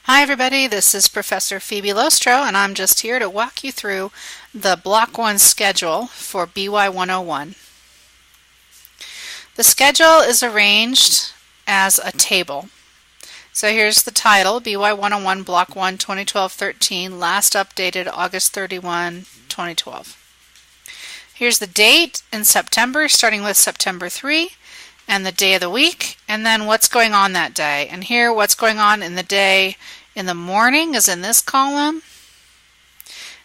Hi everybody, this is Professor Phoebe Lostro and I'm just here to walk you through the Block 1 schedule for BY 101. The schedule is arranged as a table. So here's the title, BY 101 Block 1 2012-13, last updated August 31, 2012. Here's the date in September, starting with September 3. And the day of the week, and then what's going on that day. And here, what's going on in the day in the morning is in this column,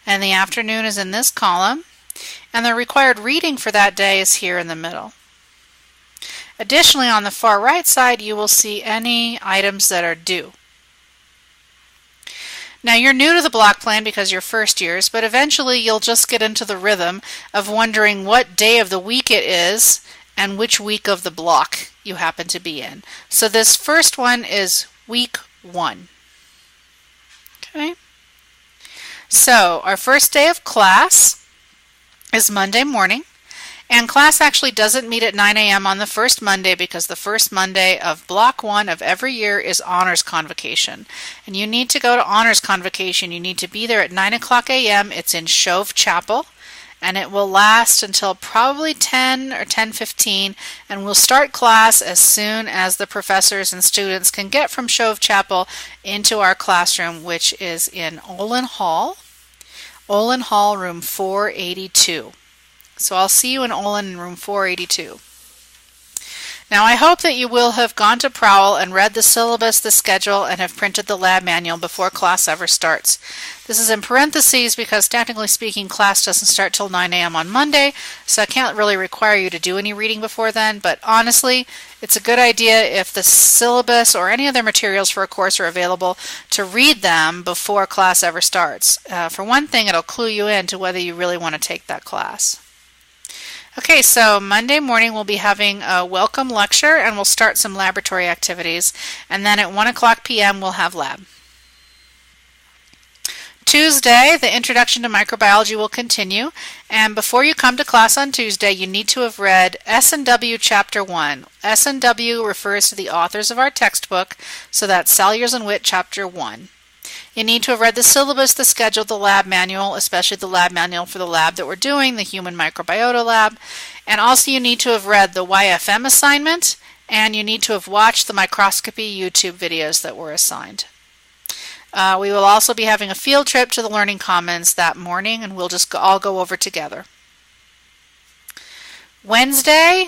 and the afternoon is in this column, and the required reading for that day is here in the middle. Additionally, on the far right side, you will see any items that are due. Now, you're new to the block plan because you're first years, but eventually you'll just get into the rhythm of wondering what day of the week it is and which week of the block you happen to be in. So this first one is week 1. Okay. So our first day of class is Monday morning, and class actually doesn't meet at 9 a.m. on the first Monday because the first Monday of block 1 of every year is honors convocation. And you need to go to honors convocation. You need to be there at 9 o'clock a.m. It's in Shove Chapel. And it will last until probably 10 or 10:15, and we'll start class as soon as the professors and students can get from Shove Chapel into our classroom, which is in Olin Hall, room 482. So I'll see you in Olin in room 482. Now I hope that you will have gone to Prowl and read the syllabus, the schedule, and have printed the lab manual before class ever starts. This is in parentheses because technically speaking class doesn't start till 9 a.m. on Monday, so I can't really require you to do any reading before then, but honestly it's a good idea if the syllabus or any other materials for a course are available to read them before class ever starts. For one thing, it'll clue you in to whether you really want to take that class. Okay, so Monday morning we'll be having a welcome lecture and we'll start some laboratory activities, and then at 1 o'clock p.m. we'll have lab. Tuesday, the introduction to microbiology will continue, and before you come to class on Tuesday you need to have read S&W Chapter 1. S&W refers to the authors of our textbook, so that's Salyers and Witt Chapter 1. You need to have read the syllabus, the schedule, the lab manual, especially the lab manual for the lab that we're doing, the human microbiota lab. And also you need to have read the YFM assignment, and you need to have watched the microscopy YouTube videos that were assigned. We will also be having a field trip to the Learning Commons that morning, and we'll just all go over together. Wednesday,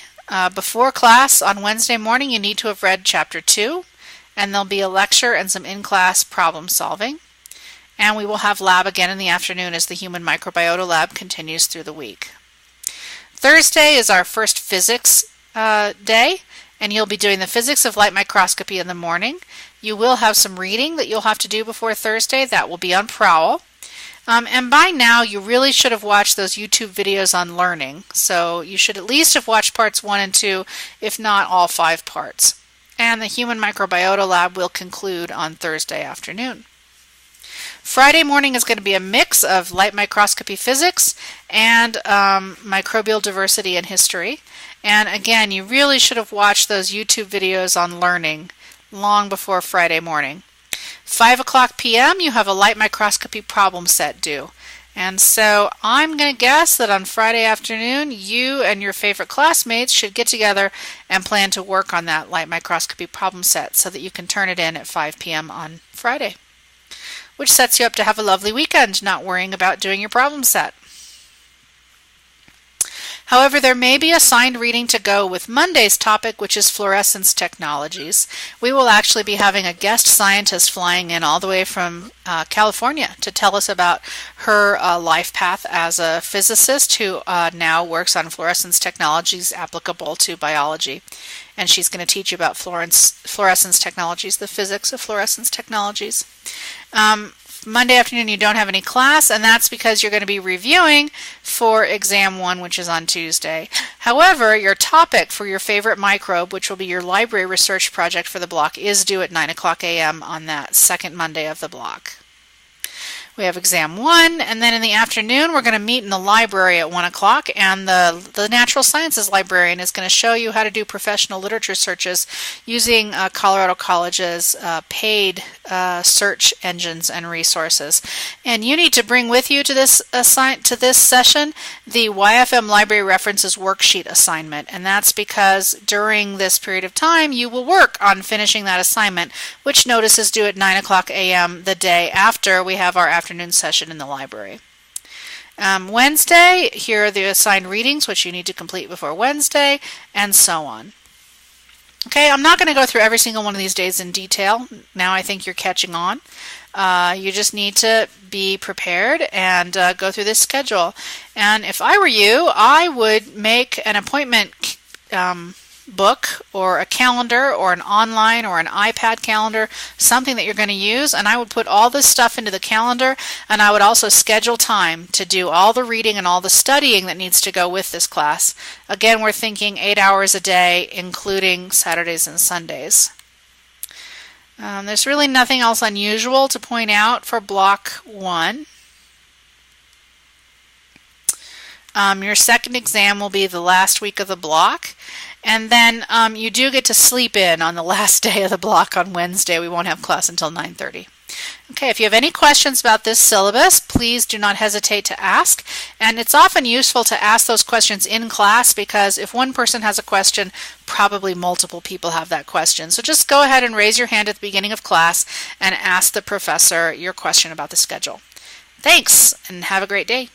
before class on Wednesday morning, you need to have read Chapter 2. And there'll be a lecture and some in-class problem solving. And we will have lab again in the afternoon as the human microbiota lab continues through the week. Thursday is our first physics day, and you'll be doing the physics of light microscopy in the morning. You will have some reading that you'll have to do before Thursday. That will be on Prowl. And by now you really should have watched those YouTube videos on learning. So you should at least have watched parts 1 and 2, if not all 5 parts. And the human microbiota lab will conclude on Thursday afternoon. Friday morning is going to be a mix of light microscopy physics and microbial diversity and history. And again, you really should have watched those YouTube videos on learning long before Friday morning. 5 o'clock p.m. you have a light microscopy problem set due. And so I'm going to guess that on Friday afternoon, you and your favorite classmates should get together and plan to work on that light microscopy problem set so that you can turn it in at 5 p.m. on Friday, which sets you up to have a lovely weekend, not worrying about doing your problem set. However, there may be assigned reading to go with Monday's topic, which is fluorescence technologies. We will actually be having a guest scientist flying in all the way from California to tell us about her life path as a physicist who now works on fluorescence technologies applicable to biology. And she's going to teach you about fluorescence technologies, the physics of fluorescence technologies. Monday afternoon you don't have any class, and that's because you're going to be reviewing for exam 1, which is on Tuesday. However, your topic for your favorite microbe, which will be your library research project for the block, is due at 9 o'clock a.m. on that second Monday of the block. We have exam 1, and then in the afternoon we're going to meet in the library at 1 o'clock, and the natural sciences librarian is going to show you how to do professional literature searches using Colorado College's paid search engines and resources. And you need to bring with you to this session the YFM Library References Worksheet assignment, and that's because during this period of time you will work on finishing that assignment, which notice is due at 9 o'clock a.m. the day after we have our afternoon session in the library. Wednesday, here are the assigned readings which you need to complete before Wednesday, and so on. Okay, I'm not going to go through every single one of these days in detail. Now I think you're catching on. You just need to be prepared and go through this schedule. And if I were you, I would make an appointment book or a calendar or an online or an iPad calendar, something that you're going to use, and I would put all this stuff into the calendar, and I would also schedule time to do all the reading and all the studying that needs to go with this class. Again, we're thinking 8 hours a day, including Saturdays and Sundays. There's really nothing else unusual to point out for block 1. Your second exam will be the last week of the block, and then you do get to sleep in on the last day of the block on Wednesday. We won't have class until 9:30. Okay, if you have any questions about this syllabus, please do not hesitate to ask, and it's often useful to ask those questions in class because if one person has a question, probably multiple people have that question. So just go ahead and raise your hand at the beginning of class and ask the professor your question about the schedule. Thanks, and have a great day.